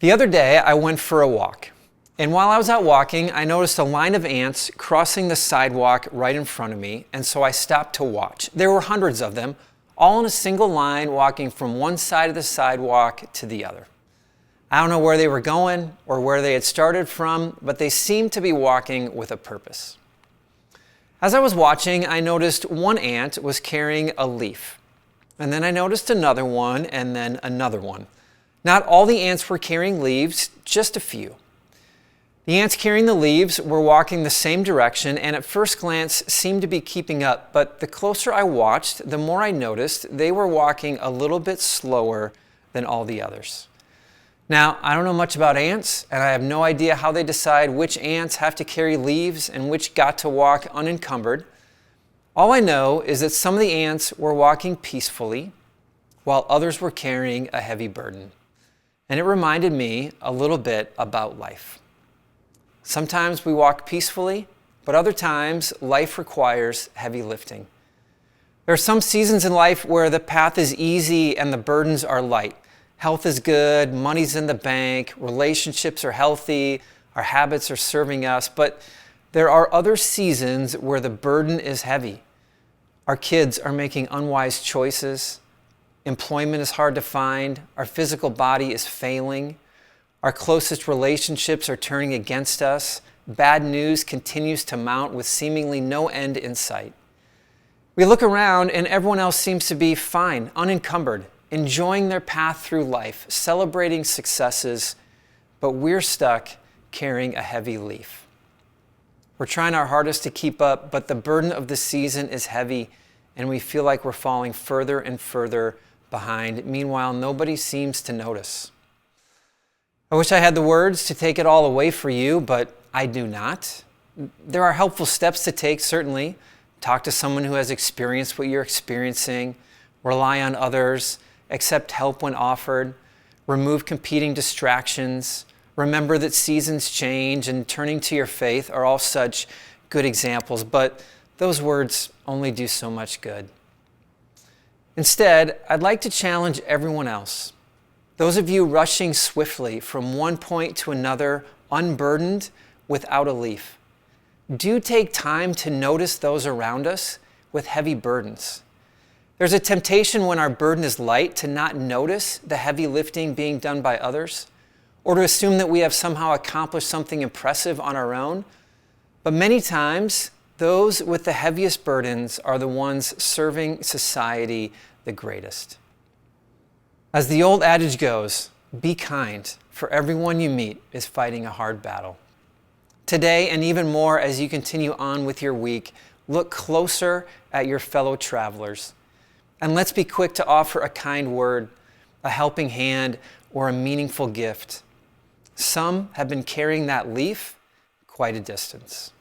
The other day, I went for a walk. And while I was out walking, I noticed a line of ants crossing the sidewalk right in front of me, and so I stopped to watch. There were hundreds of them, all in a single line, walking from one side of the sidewalk to the other. I don't know where they were going or where they had started from, but they seemed to be walking with a purpose. As I was watching, I noticed one ant was carrying a leaf. And then I noticed another one, and then another one. Not all the ants were carrying leaves, just a few. The ants carrying the leaves were walking the same direction and at first glance seemed to be keeping up, but the closer I watched, the more I noticed they were walking a little bit slower than all the others. Now, I don't know much about ants, and I have no idea how they decide which ants have to carry leaves and which got to walk unencumbered. All I know is that some of the ants were walking peacefully, while others were carrying a heavy burden. And it reminded me a little bit about life. Sometimes we walk peacefully, but other times life requires heavy lifting. There are some seasons in life where the path is easy and the burdens are light. Health is good, money's in the bank, relationships are healthy, our habits are serving us, but there are other seasons where the burden is heavy. Our kids are making unwise choices. Employment is hard to find. Our physical body is failing. Our closest relationships are turning against us. Bad news continues to mount with seemingly no end in sight. We look around and everyone else seems to be fine, unencumbered, enjoying their path through life, celebrating successes, but we're stuck carrying a heavy leaf. We're trying our hardest to keep up, but the burden of the season is heavy and we feel like we're falling further and further behind. Meanwhile, nobody seems to notice. I wish I had the words to take it all away for you, but I do not. There are helpful steps to take, certainly. Talk to someone who has experienced what you're experiencing. Rely on others. Accept help when offered. Remove competing distractions. Remember that seasons change, and turning to your faith are all such good examples, but those words only do so much good. Instead, I'd like to challenge everyone else. Those of you rushing swiftly from one point to another, unburdened, without a leaf. Do take time to notice those around us with heavy burdens. There's a temptation when our burden is light to not notice the heavy lifting being done by others, or to assume that we have somehow accomplished something impressive on our own. But many times, those with the heaviest burdens are the ones serving society the greatest. As the old adage goes, be kind, for everyone you meet is fighting a hard battle. Today, and even more as you continue on with your week, look closer at your fellow travelers. And let's be quick to offer a kind word, a helping hand, or a meaningful gift. Some have been carrying that leaf quite a distance.